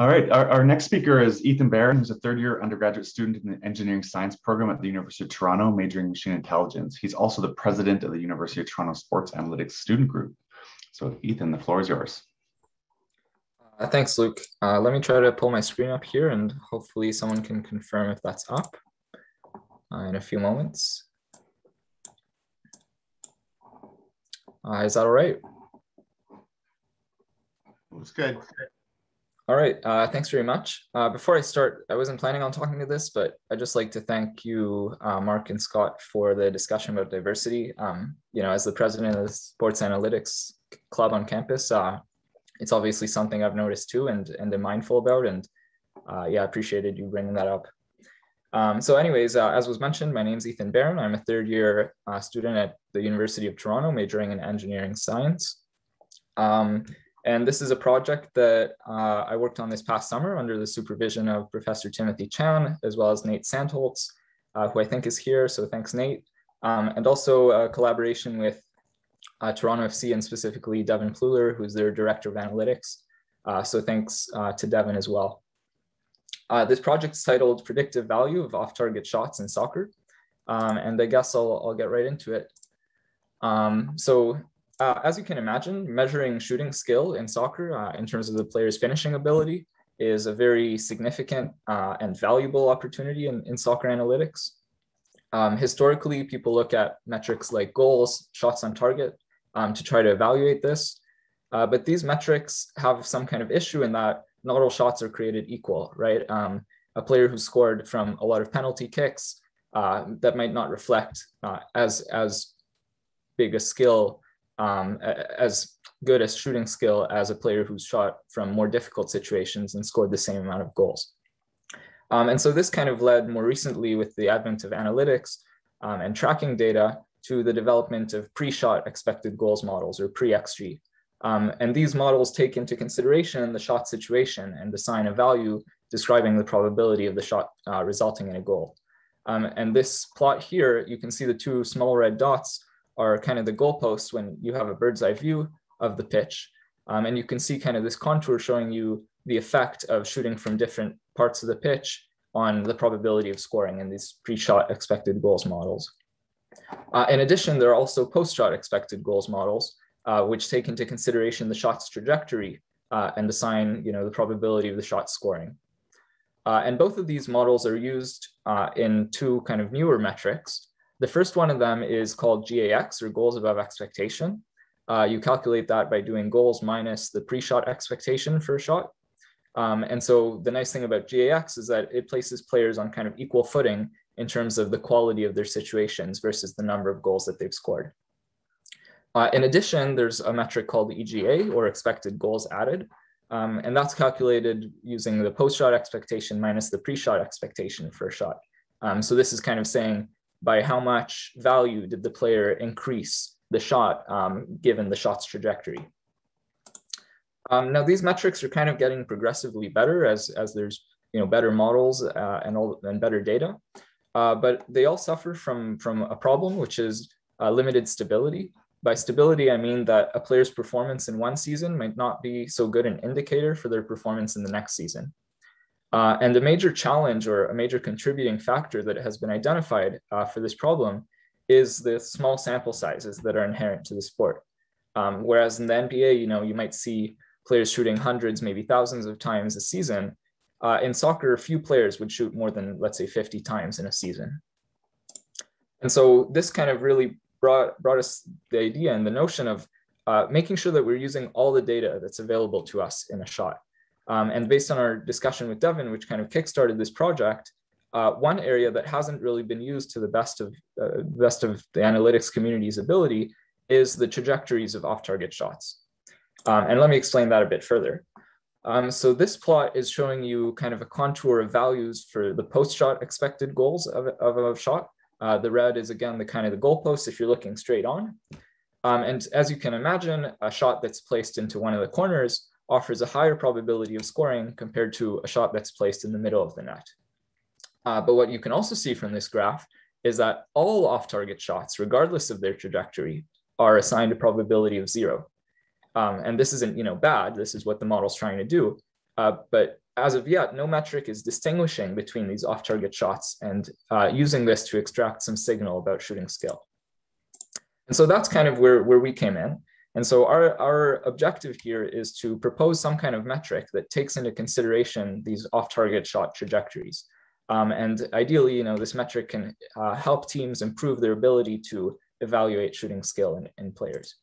All right, our next speaker is Ethan Barron, who's a third-year undergraduate student in the engineering science program at the University of Toronto, majoring in machine intelligence. He's also the president of the University of Toronto Sports Analytics Student Group. So Ethan, the floor is yours. Thanks, Luke. Let me try to pull my screen up here and hopefully someone can confirm if that's up in a few moments. Is that all right? Looks good. All right, thanks very much. Before I start, I wasn't planning on talking to this, but I'd just like to thank you, Mark and Scott, for the discussion about diversity. As the president of the Sports Analytics Club on campus, it's obviously something I've noticed too and am mindful about, and I appreciated you bringing that up. So anyways, as was mentioned, my name's Ethan Barron. I'm a third-year student at the University of Toronto, majoring in engineering science. And this is a project that I worked on this past summer under the supervision of Professor Timothy Chan, as well as Nate Sandholz, who I think is here, so thanks, Nate. And also a collaboration with Toronto FC and specifically Devin Pluler, who's their director of analytics. So thanks to Devin as well. This project is titled Predictive Value of Off-Target Shots in Soccer. And I guess I'll get right into it. As you can imagine, measuring shooting skill in soccer in terms of the player's finishing ability is a very significant and valuable opportunity in soccer analytics. Historically, people look at metrics like goals, shots on target to try to evaluate this. But these metrics have some kind of issue in that not all shots are created equal, right? A player who scored from a lot of penalty kicks that might not reflect as big a skill, as good as shooting skill as a player who's shot from more difficult situations and scored the same amount of goals. And so this kind of led more recently with the advent of analytics and tracking data to the development of pre-shot expected goals models, or pre-XG. And these models take into consideration the shot situation and assign a value describing the probability of the shot resulting in a goal. And this plot here, you can see the two small red dots are kind of the goalposts when you have a bird's eye view of the pitch. And you can see kind of this contour showing you the effect of shooting from different parts of the pitch on the probability of scoring in these pre-shot expected goals models. In addition, there are also post-shot expected goals models, which take into consideration the shot's trajectory and assign the probability of the shot scoring. And both of these models are used in two kind of newer metrics. The first one of them is called GAX, or goals above expectation. You calculate that by doing goals minus the pre-shot expectation for a shot. And so the nice thing about GAX is that it places players on kind of equal footing in terms of the quality of their situations versus the number of goals that they've scored. In addition, there's a metric called EGA, or expected goals added. And that's calculated using the post-shot expectation minus the pre-shot expectation for a shot. So this is kind of saying by how much value did the player increase the shot given the shot's trajectory. Now these metrics are kind of getting progressively better as there's better models and better data, but they all suffer from a problem, which is limited stability. By stability, I mean that a player's performance in one season might not be so good an indicator for their performance in the next season. And a major challenge, or a major contributing factor that has been identified for this problem, is the small sample sizes that are inherent to the sport. Whereas in the NBA, you might see players shooting hundreds, maybe thousands of times a season. In soccer, few players would shoot more than, let's say, 50 times in a season. And so this kind of really brought us the idea and the notion of making sure that we're using all the data that's available to us in a shot. And based on our discussion with Devin, which kind of kickstarted this project, one area that hasn't really been used to the best of the analytics community's ability is the trajectories of off-target shots. And let me explain that a bit further. So this plot is showing you kind of a contour of values for the post-shot expected goals of a shot. The red is, again, the kind of the goalpost if you're looking straight on. And as you can imagine, a shot that's placed into one of the corners offers a higher probability of scoring compared to a shot that's placed in the middle of the net. But what you can also see from this graph is that all off-target shots, regardless of their trajectory, are assigned a probability of 0. And this isn't bad. This is what the model's trying to do. But as of yet, no metric is distinguishing between these off-target shots and using this to extract some signal about shooting skill. And so that's kind of where we came in. And so our objective here is to propose some kind of metric that takes into consideration these off-target shot trajectories. And ideally, this metric can help teams improve their ability to evaluate shooting skill in players.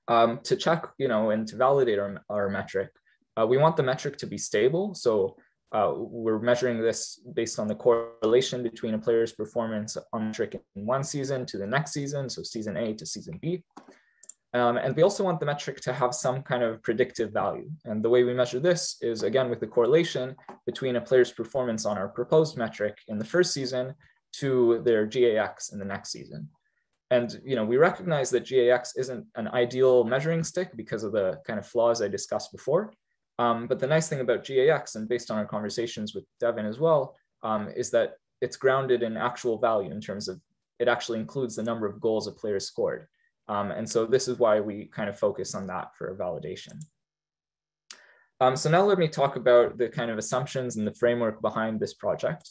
To check, and to validate our metric, we want the metric to be stable. So we're measuring this based on the correlation between a player's performance on metric in one season to the next season, so season A to season B. And we also want the metric to have some kind of predictive value. And the way we measure this is, again, with the correlation between a player's performance on our proposed metric in the first season to their GAX in the next season. And we recognize that GAX isn't an ideal measuring stick because of the kind of flaws I discussed before. But the nice thing about GAX, and based on our conversations with Devin as well, is that it's grounded in actual value in terms of it actually includes the number of goals a player scored. And so this is why we kind of focus on that for validation. So now let me talk about the kind of assumptions and the framework behind this project.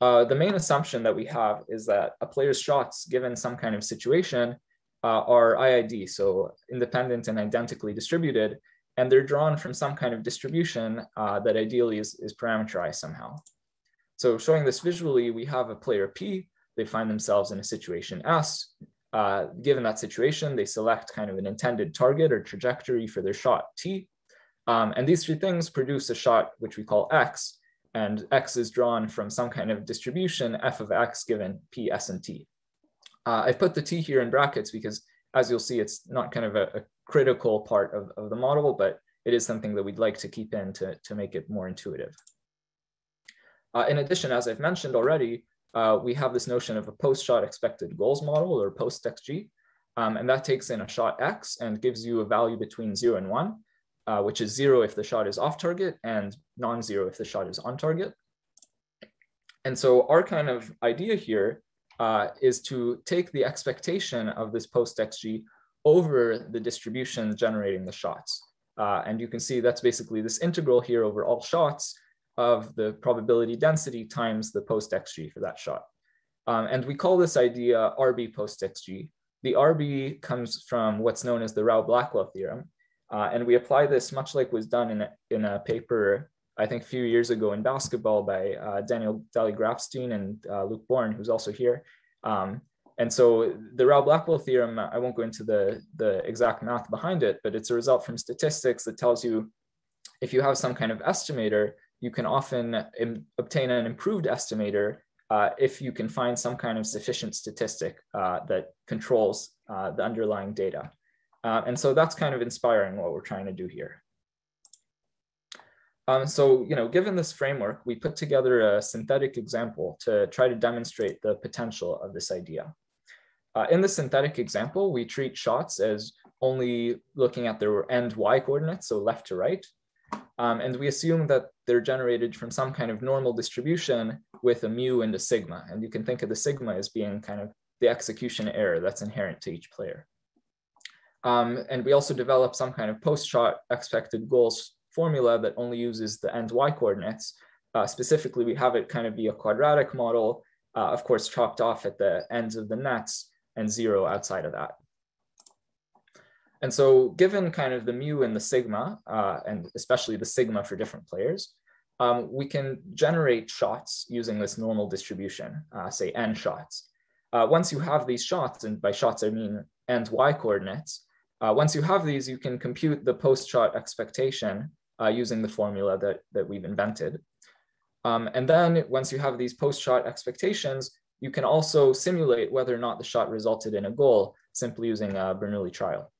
The main assumption that we have is that a player's shots given some kind of situation are IID, so independent and identically distributed, and they're drawn from some kind of distribution that ideally is parameterized somehow. So showing this visually, we have a player P, they find themselves in a situation S. Given that situation, they select kind of an intended target or trajectory for their shot T. And these three things produce a shot, which we call X, and X is drawn from some kind of distribution f of X given P, S, and T. I've put the T here in brackets because, as you'll see, it's not kind of a critical part of the model, but it is something that we'd like to keep in to make it more intuitive. In addition, as I've mentioned already, we have this notion of a post-shot expected goals model, or post-XG, and that takes in a shot X and gives you a value between 0 and 1, which is 0 if the shot is off target and non-zero if the shot is on target. And so our kind of idea here is to take the expectation of this post-XG over the distribution generating the shots. And you can see that's basically this integral here over all shots of the probability density times the post-XG for that shot. And we call this idea RB post-XG. The RB comes from what's known as the Rao-Blackwell theorem. And we apply this much like was done in a paper, I think a few years ago in basketball by Daniel Daly-Grafstein and Luke Bourne, who's also here. And so the Rao-Blackwell theorem, I won't go into the exact math behind it, but it's a result from statistics that tells you if you have some kind of estimator, you can often obtain an improved estimator if you can find some kind of sufficient statistic that controls the underlying data. And so that's kind of inspiring what we're trying to do here. So, given this framework, we put together a synthetic example to try to demonstrate the potential of this idea. In the synthetic example, we treat shots as only looking at their end y coordinates, so left to right. And we assume that they're generated from some kind of normal distribution with a mu and a sigma. And you can think of the sigma as being kind of the execution error that's inherent to each player. And we also develop some kind of post-shot expected goals formula that only uses the end y coordinates. Specifically, we have it kind of be a quadratic model, of course, chopped off at the ends of the nets and 0 outside of that. And so given kind of the mu and the sigma, and especially the sigma for different players, we can generate shots using this normal distribution, say n shots. Once you have these shots, and by shots I mean end y coordinates, once you have these, you can compute the post-shot expectation using the formula that we've invented. And then once you have these post-shot expectations, you can also simulate whether or not the shot resulted in a goal simply using a Bernoulli trial.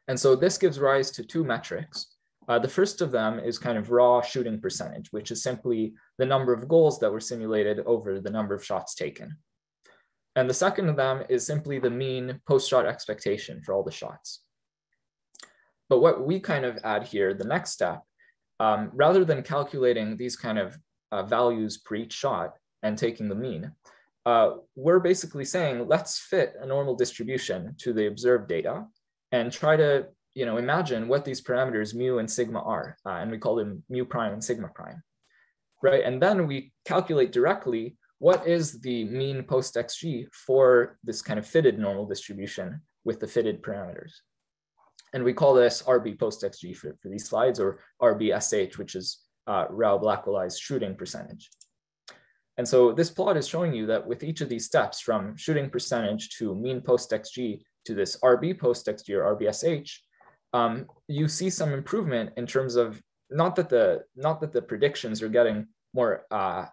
And so this gives rise to two metrics. The first of them is kind of raw shooting percentage, which is simply the number of goals that were simulated over the number of shots taken. And the second of them is simply the mean post-shot expectation for all the shots. But what we kind of add here, the next step, rather than calculating these kind of values per each shot and taking the mean, we're basically saying, let's fit a normal distribution to the observed data and try to imagine what these parameters mu and sigma are, and we call them mu prime and sigma prime, right? And then we calculate directly what is the mean post XG for this kind of fitted normal distribution with the fitted parameters. And we call this RB post XG for these slides, or RBSH, which is Rao-Blackwell's shooting percentage. And so this plot is showing you that with each of these steps, from shooting percentage to mean post XG to this RB post XG or RBSH, you see some improvement in terms of not that the predictions are getting more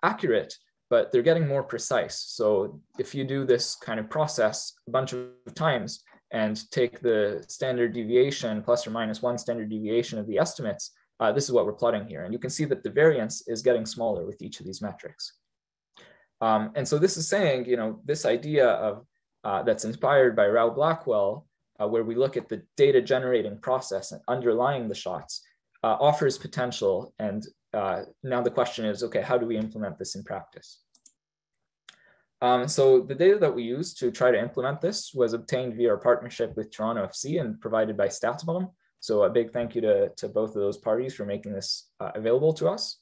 accurate, but they're getting more precise. So if you do this kind of process a bunch of times and take the standard deviation plus or minus 1 standard deviation of the estimates, this is what we're plotting here. And you can see that the variance is getting smaller with each of these metrics. And so this is saying, this idea of that's inspired by Rao-Blackwell, where we look at the data generating process and underlying the shots, offers potential. And now the question is, okay, how do we implement this in practice? So the data that we used to try to implement this was obtained via our partnership with Toronto FC and provided by StatsBomb. So a big thank you to both of those parties for making this available to us.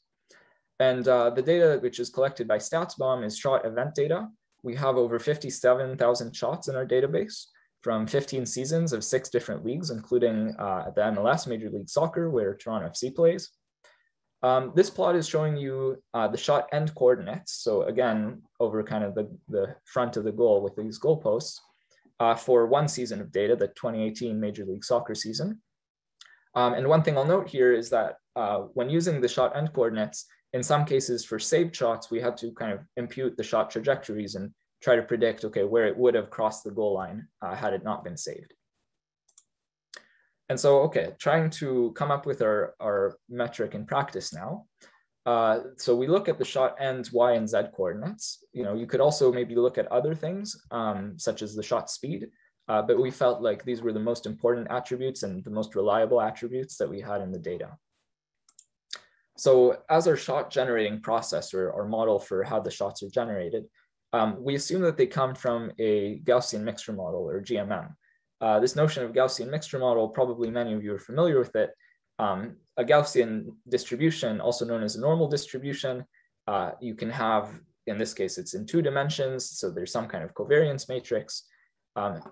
And the data which is collected by StatsBomb is shot event data. We have over 57,000 shots in our database from 15 seasons of 6 different leagues, including the MLS, Major League Soccer, where Toronto FC plays. This plot is showing you the shot end coordinates. So again, over kind of the front of the goal with these goalposts for one season of data, the 2018 Major League Soccer season. And one thing I'll note here is that when using the shot end coordinates, in some cases for saved shots, we had to kind of impute the shot trajectories and try to predict, okay, where it would have crossed the goal line had it not been saved. And so, okay, trying to come up with our metric in practice now. So we look at the shot ends Y and Z coordinates. You could also maybe look at other things, such as the shot speed, but we felt like these were the most important attributes and the most reliable attributes that we had in the data. So as our shot generating process, or our model for how the shots are generated, we assume that they come from a Gaussian mixture model, or GMM. This notion of Gaussian mixture model, probably many of you are familiar with it. A Gaussian distribution, also known as a normal distribution, you can have, in this case, it's in 2 dimensions. So there's some kind of covariance matrix.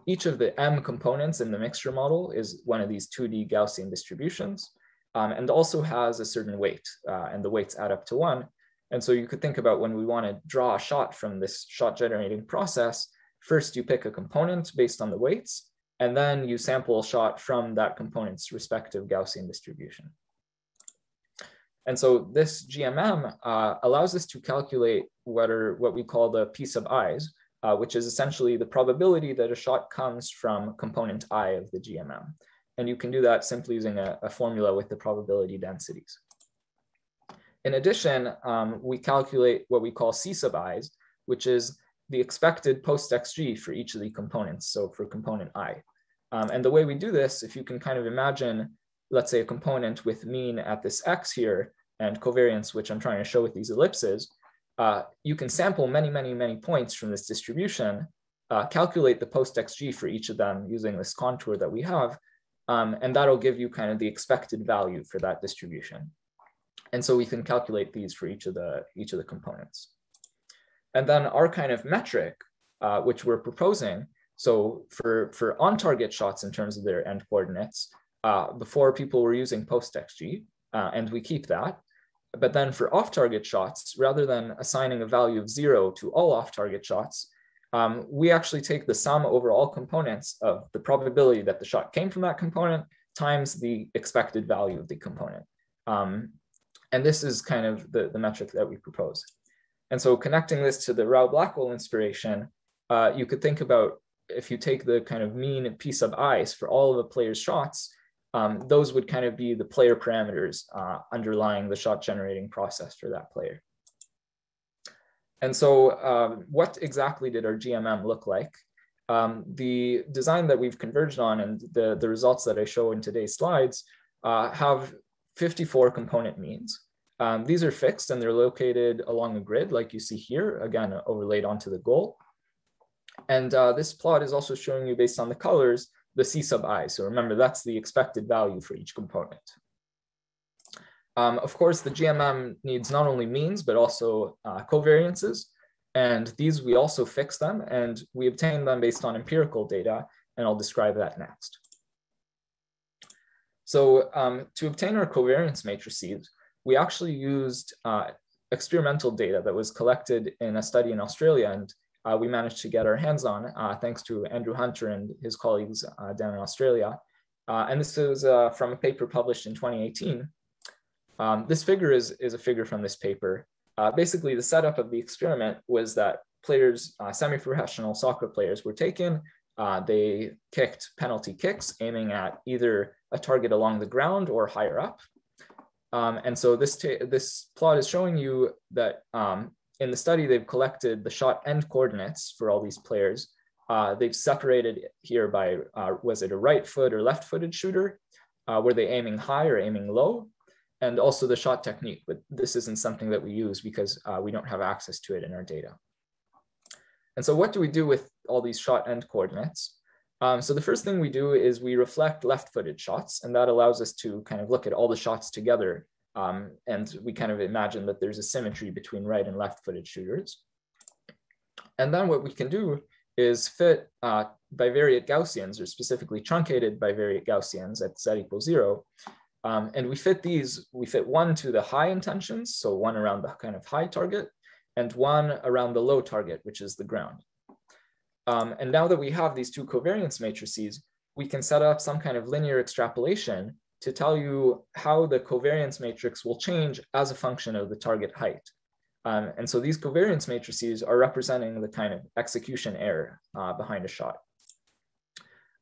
Each of the M components in the mixture model is one of these 2D Gaussian distributions, and also has a certain weight, and the weights add up to 1. And so you could think about when we want to draw a shot from this shot generating process, first you pick a component based on the weights, and then you sample a shot from that component's respective Gaussian distribution. And so this GMM allows us to calculate what we call the P sub i's, which is essentially the probability that a shot comes from component I of the GMM. And you can do that simply using a formula with the probability densities. In addition, we calculate what we call C sub i's, which is the expected post XG for each of the components. So for component I. And the way we do this, if you can kind of imagine, let's say a component with mean at this X here and covariance, which I'm trying to show with these ellipses, you can sample many points from this distribution, calculate the post XG for each of them using this contour that we have, and that'll give you kind of the expected value for that distribution. And so we can calculate these for each of the components. And then our kind of metric, which we're proposing, so for on-target shots in terms of their end coordinates, before people were using post XG, and we keep that. But then for off-target shots, rather than assigning a value of 0 to all off-target shots, we actually take the sum over all components of the probability that the shot came from that component times the expected value of the component. And this is kind of the metric that we propose. And so connecting this to the Rao-Blackwell inspiration, you could think about if you take the kind of mean P sub i's for all of the player's shots, those would kind of be the player parameters underlying the shot generating process for that player. And so what exactly did our GMM look like? The design that we've converged on and the results that I show in today's slides have 54 component means. These are fixed and they're located along a grid like you see here, again, overlaid onto the goal. And this plot is also showing you based on the colors, the C sub I. So remember, that's the expected value for each component. Of course, the GMM needs not only means, but also covariances. And these, we also fix them, and we obtain them based on empirical data, and I'll describe that next. So to obtain our covariance matrices, we actually used experimental data that was collected in a study in Australia, and we managed to get our hands on, thanks to Andrew Hunter and his colleagues down in Australia. And this is from a paper published in 2018. This figure is a figure from this paper. Basically, the setup of the experiment was that players, semi-professional soccer players, were taken. They kicked penalty kicks, aiming at either a target along the ground or higher up. And so this plot is showing you that in the study, they've collected the shot end coordinates for all these players. They've separated here by, was it a right foot or left-footed shooter? Were they aiming high or aiming low? And also the shot technique, but this isn't something that we use because we don't have access to it in our data. And so what do we do with all these shot end coordinates? So the first thing we do is we reflect left-footed shots, and that allows us to kind of look at all the shots together. And we kind of imagine that there's a symmetry between right and left-footed shooters. And then what we can do is fit bivariate Gaussians, or specifically truncated bivariate Gaussians at z equals 0. And we fit one to the high intentions, so one around the kind of high target, and one around the low target, which is the ground. And now that we have these two covariance matrices, we can set up some kind of linear extrapolation to tell you how the covariance matrix will change as a function of the target height. And so these covariance matrices are representing the kind of execution error behind a shot.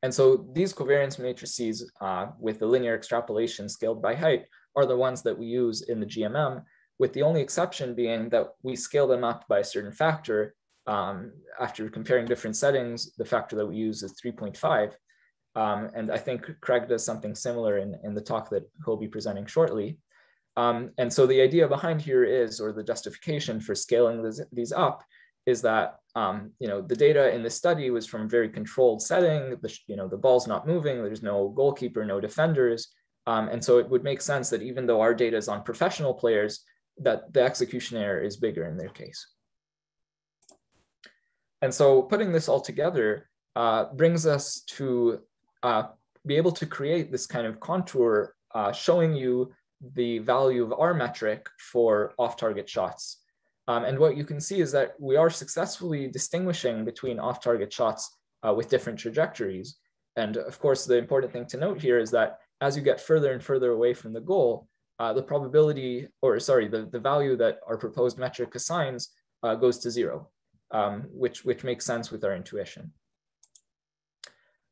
And so these covariance matrices with the linear extrapolation scaled by height are the ones that we use in the GMM, with the only exception being that we scale them up by a certain factor. After comparing different settings, the factor that we use is 3.5. And I think Craig does something similar in the talk that he'll be presenting shortly. And so the idea behind here is, or the justification for scaling these up, is that the data in this study was from a very controlled setting. The ball's not moving. There's no goalkeeper, no defenders, and so it would make sense that even though our data is on professional players, that the execution error is bigger in their case. And so putting this all together brings us to be able to create this kind of contour showing you the value of our metric for off-target shots. And what you can see is that we are successfully distinguishing between off-target shots with different trajectories. And of course, the important thing to note here is that as you get further and further away from the goal, the probability, or sorry, the value that our proposed metric assigns goes to 0, which makes sense with our intuition.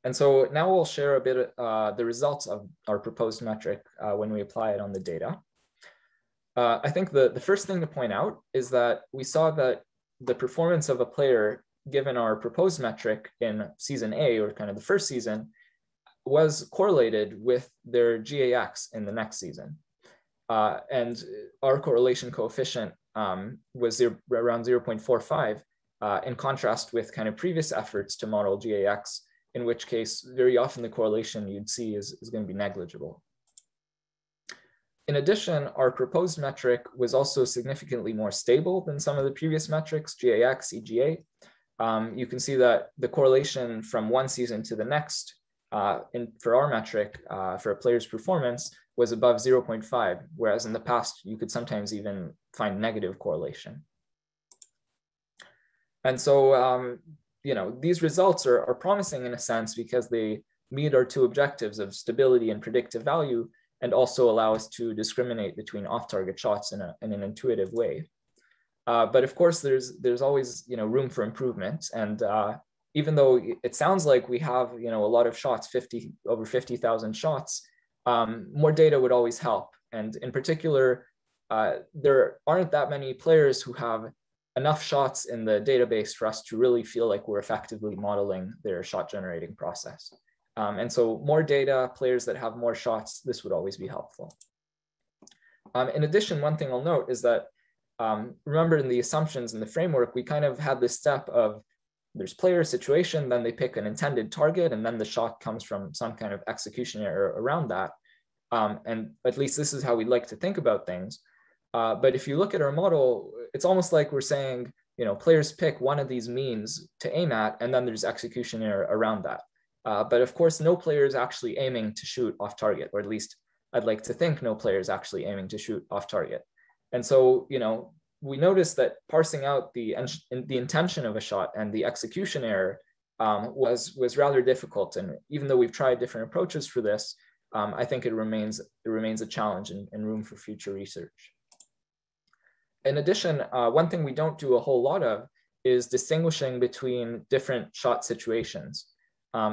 And so now we'll share a bit the results of our proposed metric when we apply it on the data. I think the first thing to point out is that we saw that the performance of a player given our proposed metric in season A, or kind of the first season, was correlated with their GAX in the next season. And our correlation coefficient was around 0.45, in contrast with kind of previous efforts to model GAX, in which case very often the correlation you'd see is going to be negligible. In addition, our proposed metric was also significantly more stable than some of the previous metrics, GAX, EGA. You can see that the correlation from one season to the next for our metric, for a player's performance, was above 0.5, whereas in the past, you could sometimes even find negative correlation. And so, these results are promising in a sense because they meet our two objectives of stability and predictive value, and also allow us to discriminate between off-target shots in an intuitive way. But of course, there's always room for improvement. And even though it sounds like we have a lot of shots, over 50,000 shots, more data would always help. And in particular, there aren't that many players who have enough shots in the database for us to really feel like we're effectively modeling their shot generating process. And so more data, players that have more shots, this would always be helpful. In addition, one thing I'll note is that, remember in the assumptions in the framework, we kind of had this step of there's player situation, then they pick an intended target, and then the shot comes from some kind of execution error around that. And at least this is how we like to think about things. But if you look at our model, it's almost like we're saying, players pick one of these means to aim at, and then there's execution error around that. But of course, no player is actually aiming to shoot off target, or at least I'd like to think no player is actually aiming to shoot off target. And so, we noticed that parsing out the intention of a shot and the execution error was rather difficult. And even though we've tried different approaches for this, I think it remains a challenge and room for future research. In addition, one thing we don't do a whole lot of is distinguishing between different shot situations.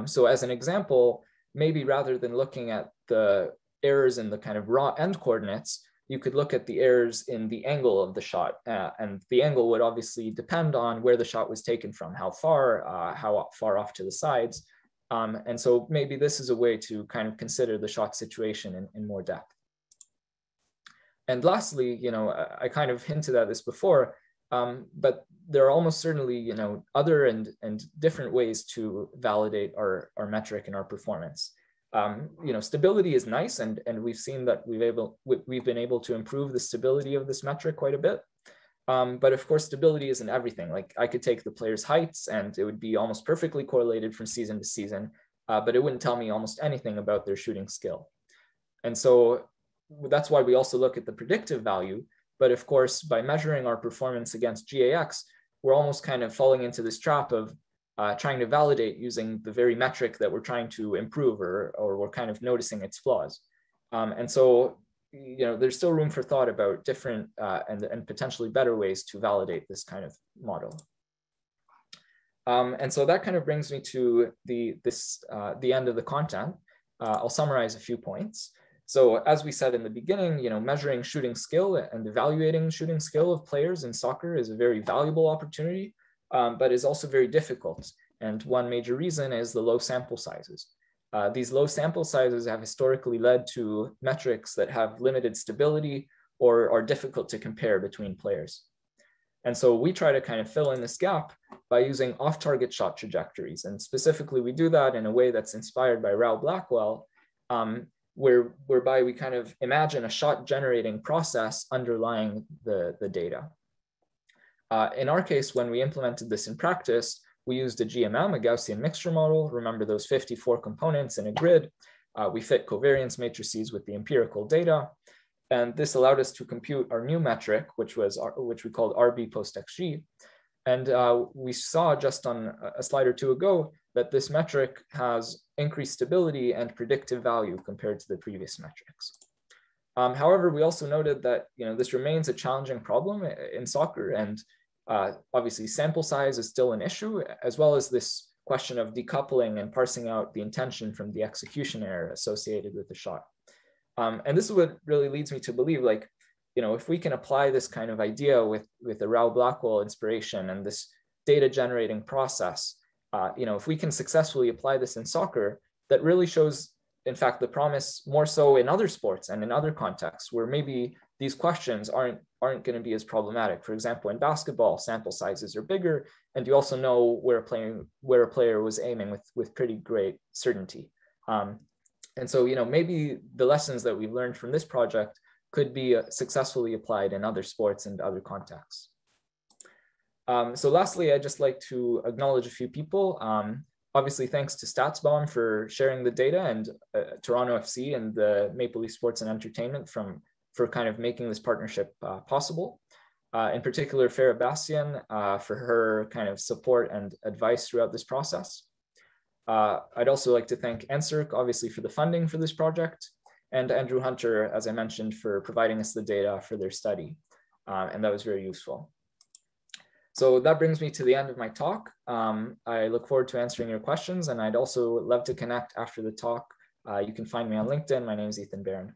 So as an example, maybe rather than looking at the errors in the kind of raw end coordinates, you could look at the errors in the angle of the shot. And the angle would obviously depend on where the shot was taken from, how far off to the sides. And so maybe this is a way to kind of consider the shot situation in more depth. And lastly, I kind of hinted at this before, but there are almost certainly, other and different ways to validate our metric and our performance. Stability is nice, and we've seen that we've been able to improve the stability of this metric quite a bit. But of course, stability isn't everything. Like, I could take the player's heights and it would be almost perfectly correlated from season to season, but it wouldn't tell me almost anything about their shooting skill. And so that's why we also look at the predictive value. But of course, by measuring our performance against GAX, we're almost kind of falling into this trap of trying to validate using the very metric that we're trying to improve, or we're kind of noticing its flaws. And so, there's still room for thought about different and potentially better ways to validate this kind of model. And so that kind of brings me to the end of the content. I'll summarize a few points. So as we said in the beginning, measuring shooting skill and evaluating shooting skill of players in soccer is a very valuable opportunity, but is also very difficult. And one major reason is the low sample sizes. These low sample sizes have historically led to metrics that have limited stability or are difficult to compare between players. And so we try to kind of fill in this gap by using off-target shot trajectories. And specifically, we do that in a way that's inspired by Rao Blackwell, whereby we kind of imagine a shot generating process underlying the data. In our case, when we implemented this in practice, we used a GMM, a Gaussian mixture model. Remember those 54 components in a grid. We fit covariance matrices with the empirical data. And this allowed us to compute our new metric, which we called RB post XG. And we saw just on a slide or two ago that this metric has increased stability and predictive value compared to the previous metrics. However, we also noted that this remains a challenging problem in soccer, and obviously sample size is still an issue, as well as this question of decoupling and parsing out the intention from the execution error associated with the shot. And this is what really leads me to believe, like, if we can apply this kind of idea with the Rao Blackwell inspiration and this data generating process, if we can successfully apply this in soccer, that really shows, in fact, the promise more so in other sports and in other contexts where maybe these questions aren't going to be as problematic. For example, in basketball, sample sizes are bigger, and you also know where a player was aiming with pretty great certainty. And so, maybe the lessons that we've learned from this project could be successfully applied in other sports and other contexts. So lastly, I'd just like to acknowledge a few people. Obviously, thanks to StatsBomb for sharing the data, and Toronto FC and the Maple Leaf Sports and Entertainment for kind of making this partnership possible. In particular, Farah Bastian for her kind of support and advice throughout this process. I'd also like to thank NSERC, obviously, for the funding for this project, and Andrew Hunter, as I mentioned, for providing us the data for their study. And that was very useful. So that brings me to the end of my talk. I look forward to answering your questions, and I'd also love to connect after the talk. You can find me on LinkedIn. My name is Ethan Barron.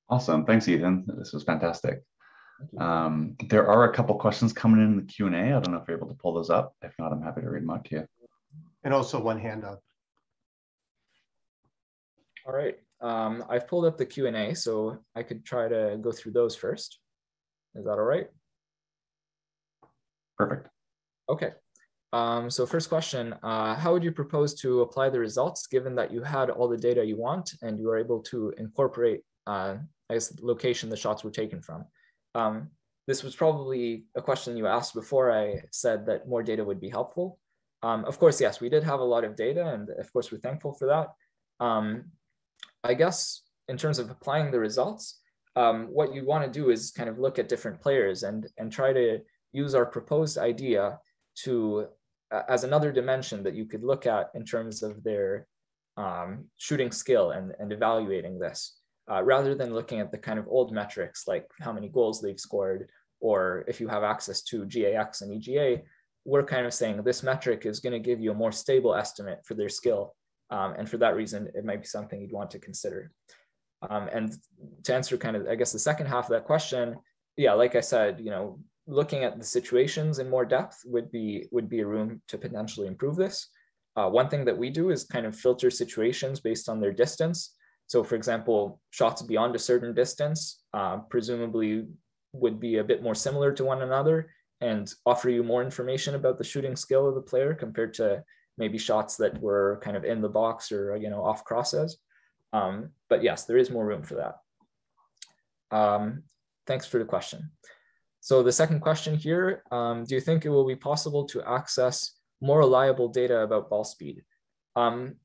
Awesome. Thanks, Ethan. This was fantastic. There are a couple questions coming in the Q&A. I don't know if you're able to pull those up. If not, I'm happy to read them out to you. And also one hand up. All right. I've pulled up the Q&A, so I could try to go through those first. Is that all right? Perfect. Okay. So first question, how would you propose to apply the results given that you had all the data you want and you were able to incorporate, I guess, the location the shots were taken from? This was probably a question you asked before I said that more data would be helpful. Of course, yes, we did have a lot of data, and of course, we're thankful for that. I guess in terms of applying the results, what you want to do is kind of look at different players and try to use our proposed idea to as another dimension that you could look at in terms of their shooting skill and evaluating this, rather than looking at the kind of old metrics like how many goals they've scored, or if you have access to GAX and EGA, we're kind of saying this metric is going to give you a more stable estimate for their skill. And for that reason, it might be something you'd want to consider. And to answer kind of, I guess, the second half of that question, yeah, like I said, you know, looking at the situations in more depth would be a room to potentially improve this. One thing that we do is kind of filter situations based on their distance. So for example, shots beyond a certain distance presumably would be a bit more similar to one another and offer you more information about the shooting skill of the player compared to maybe shots that were kind of in the box or, you know, off crosses. But yes, there is more room for that. Thanks for the question. So the second question here, do you think it will be possible to access more reliable data about ball speed?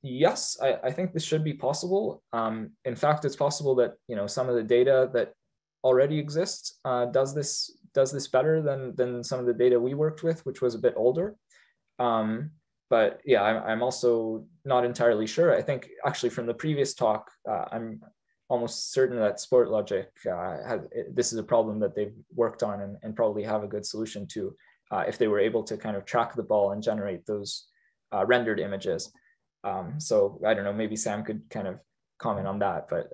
Yes, I think this should be possible. In fact, it's possible that, you know, some of the data that already exists does this better than some of the data we worked with, which was a bit older. But yeah, I'm also not entirely sure. I think actually from the previous talk, I'm almost certain that SportLogic, this is a problem that they've worked on and probably have a good solution to, if they were able to kind of track the ball and generate those rendered images. So I don't know, maybe Sam could kind of comment on that, but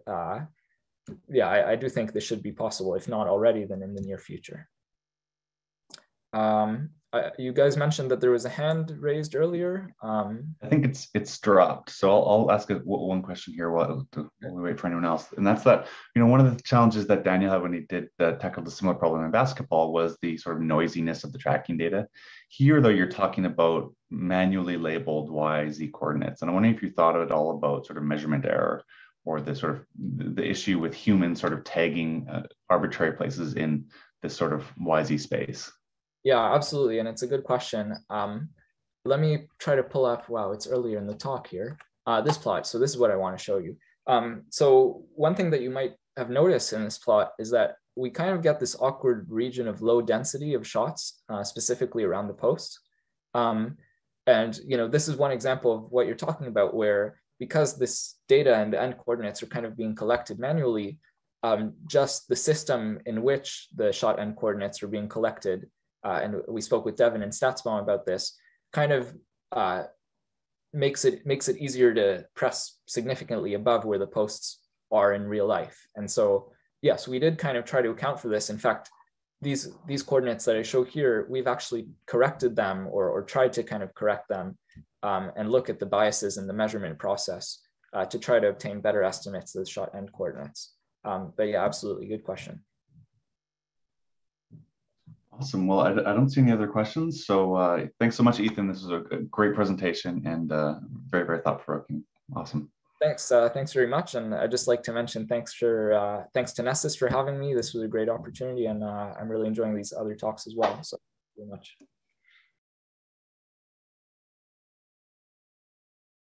yeah, I do think this should be possible, if not already, then in the near future. You guys mentioned that there was a hand raised earlier. I think it's dropped. So I'll ask one question here while we wait for anyone else. And that's that, you know, one of the challenges that Daniel had when he did tackled a similar problem in basketball was the sort of noisiness of the tracking data. Here, though, you're talking about manually labeled Y, Z coordinates. And I'm wondering if you thought at all about sort of measurement error or the sort of the issue with humans sort of tagging arbitrary places in this sort of YZ space. Yeah, absolutely. And it's a good question. Let me try to pull up, wow, it's earlier in the talk here, this plot. So this is what I want to show you. So one thing that you might have noticed in this plot is that we kind of get this awkward region of low density of shots, specifically around the post. And, you know, this is one example of what you're talking about, where because this data and the end coordinates are kind of being collected manually, just the system in which the shot end coordinates are being collected, and we spoke with Devin and StatsBomb about this, kind of makes it easier to press significantly above where the posts are in real life. And so, yes, we did kind of try to account for this. In fact, these coordinates that I show here, we've actually corrected them or tried to kind of correct them and look at the biases in the measurement process to try to obtain better estimates of the shot end coordinates. But yeah, absolutely, good question. Awesome. Well, I don't see any other questions. So thanks so much, Ethan. This was a great presentation and very, very thought-provoking. Awesome. Thanks. Thanks very much. And I'd just like to mention thanks to NESSIS for having me. This was a great opportunity, and I'm really enjoying these other talks as well. So thank you very much.